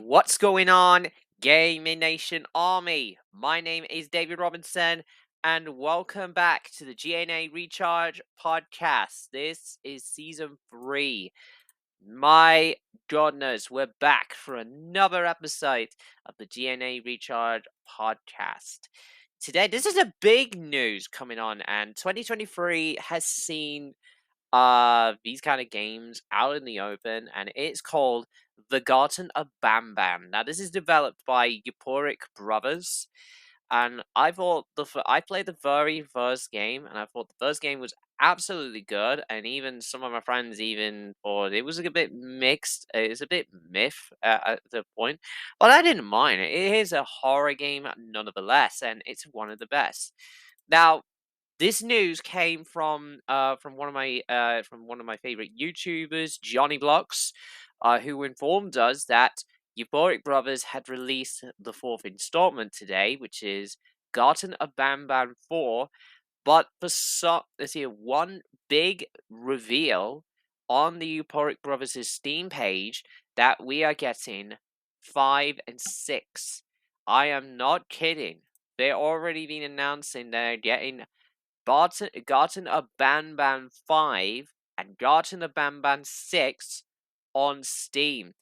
What's going on, Gaming Nation Army? My name is David Robinson, and welcome back to the GNA Recharge podcast. This is season 3. My goodness, we're back for another episode of the GNA Recharge podcast. Today, this is a big news coming on, and 2023 has seen these kind of games out in the open, and it's called the Garten of Banban. Now, this is developed by Euphoric Brothers, and I thought I played the very first game, and I thought the first game was absolutely good, and even some of my friends even thought it was a bit mixed. It's a bit myth at the point, but I didn't mind it. It is a horror game nonetheless, and it's one of the best. Now, this news came from one of my favorite YouTubers, Johnny Blocks, who informed us that Euphoric Brothers had released the fourth installment today, which is Garten of Banban 4. But for let's see, one big reveal on the Euphoric Brothers' Steam page that we are getting 5 and 6. I am not kidding. They're already been announcing they're getting Garten of Banban 5 and Garten of Banban 6 on Steam.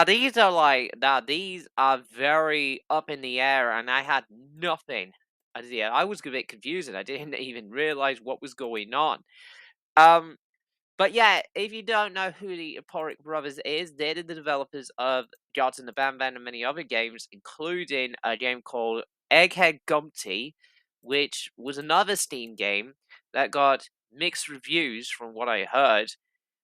These are very up in the air, and I had nothing. I was a bit confused, and I didn't even realize what was going on. Um, but yeah, if you don't know who the Euphoric Brothers is, they're the developers of Garten of Banban and many other games, including a game called Egghead Gumpty, which was another Steam game that got mixed reviews from what I heard.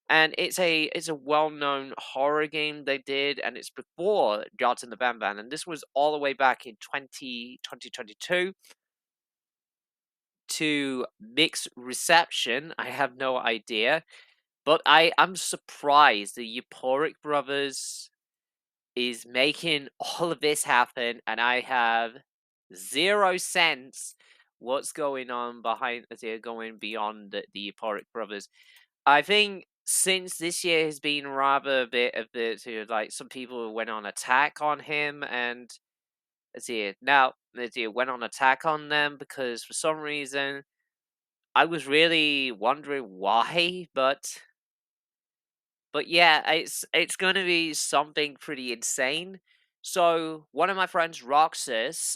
And it's a well-known horror game they did, and it's before Garten of Banban, and this was all the way back in 2022 to mixed reception. I have no idea. But I'm surprised the Euphoric Brothers is making all of this happen, and I have 0 sense what's going on behind they're going beyond the Euphoric Brothers. I think since this year has been rather a bit of the to like some people went on attack on him, and went on attack on them because for some reason I was really wondering why, but yeah, it's gonna be something pretty insane. So one of my friends, Roxas,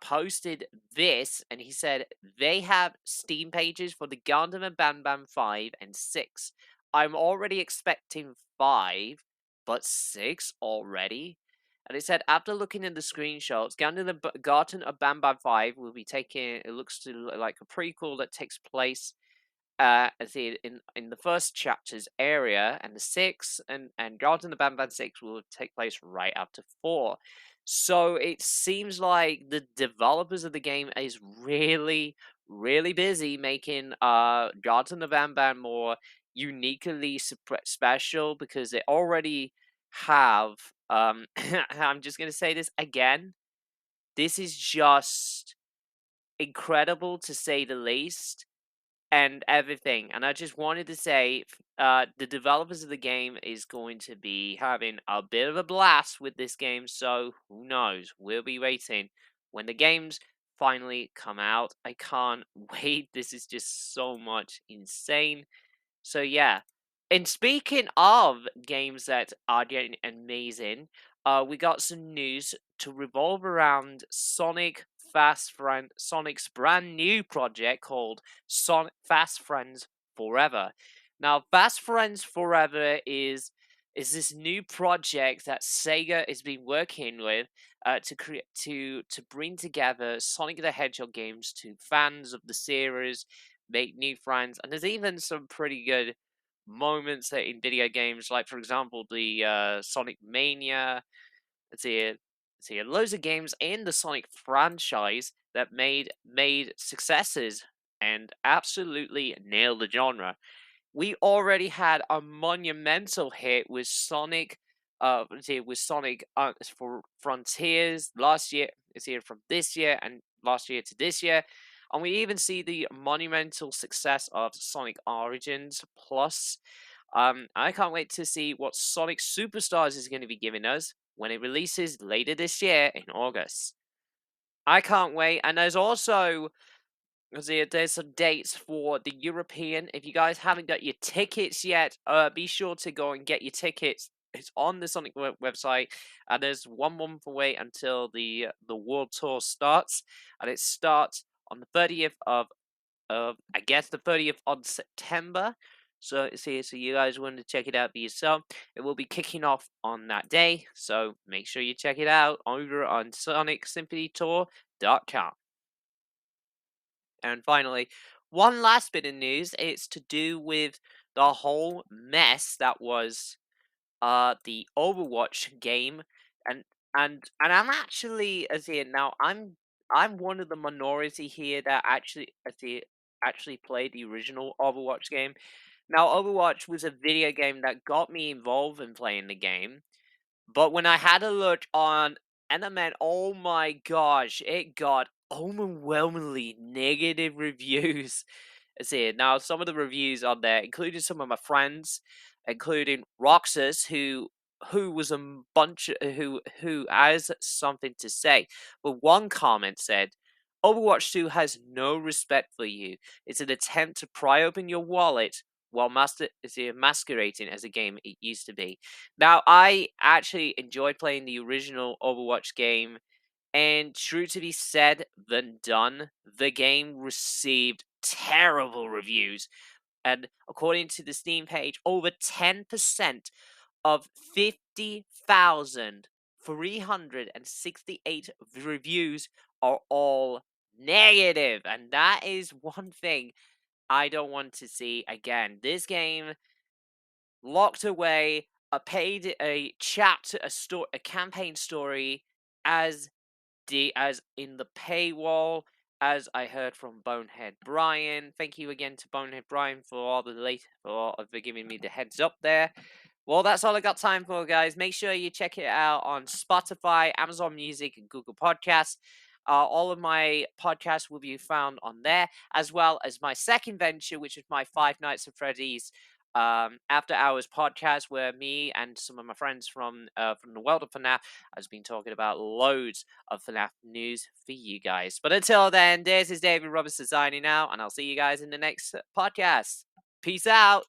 posted this, and he said they have Steam pages for the Gundam and Banban 5 and 6. I'm already expecting 5, but 6 already. And it said after looking at the screenshots, Gundam and Garten of Banban 5 will be taking. It looks to like a prequel that takes place in the first chapter's area, and the 6 and Garden of Banban 6 will take place right after 4. So it seems like the developers of the game is really, really busy making Garden of Banban more uniquely special because they already have I'm just gonna say this again. This is just incredible to say the least and everything. And I just wanted to say, the developers of the game is going to be having a bit of a blast with this game. So who knows? We'll be waiting when the games finally come out. I can't wait. This is just so much insane. So yeah. And speaking of games that are getting amazing, we got some news to revolve around Sonic's brand new project called Fast Friends Forever. Now, Fast Friends Forever is this new project that Sega has been working with to create to bring together Sonic the Hedgehog games to fans of the series, make new friends, and there's even some pretty good moments that in video games, like for example the Sonic Mania. Loads of games in the Sonic franchise that made successes and absolutely nailed the genre. We already had a monumental hit with Sonic, for Frontiers last year. It's here from this year and last year to this year, and we even see the monumental success of Sonic Origins Plus. I can't wait to see what Sonic Superstars is going to be giving us. when it releases later this year in August. I can't wait. And there's some dates for the European. If you guys haven't got your tickets yet, be sure to go and get your tickets. It's on the Sonic website, and there's 1 month away until the world tour starts, and it starts on the 30th of I guess the 30th on September. So you guys want to check it out for yourself. It will be kicking off on that day, so make sure you check it out over on SonicSymphonyTour.com. And finally, one last bit of news. It's to do with the whole mess that was the Overwatch game, and and I'm actually as in now I'm one of the minority here that actually played the original Overwatch game. Now Overwatch was a video game that got me involved in playing the game, but when I had a look on NMN, oh my gosh, it got overwhelmingly negative reviews. Let's see. Now, some of the reviews on there, including some of my friends, including Roxas, who was a bunch who has something to say. But one comment said, "Overwatch 2 has no respect for you. It's an attempt to pry open your wallet while masquerading as a game it used to be." Now, I actually enjoyed playing the original Overwatch game, and true to be said than done, the game received terrible reviews. And according to the Steam page, over 10% of 50,368 reviews are all negative. And that is one thing I don't want to see again. This game locked away a chapter, a campaign story as as in the paywall, as I heard from Bonehead Brian. Thank you again to Bonehead Brian for all the for giving me the heads up there. Well, that's all I got time for, guys. Make sure you check it out on Spotify, Amazon Music, and Google Podcasts. All of my podcasts will be found on there, as well as my second venture, which is my Five Nights at Freddy's after hours podcast, where me and some of my friends from the world of FNAF has been talking about loads of FNAF news for you guys. But until then, this is David Robertson signing out, and I'll see you guys in the next podcast. Peace out.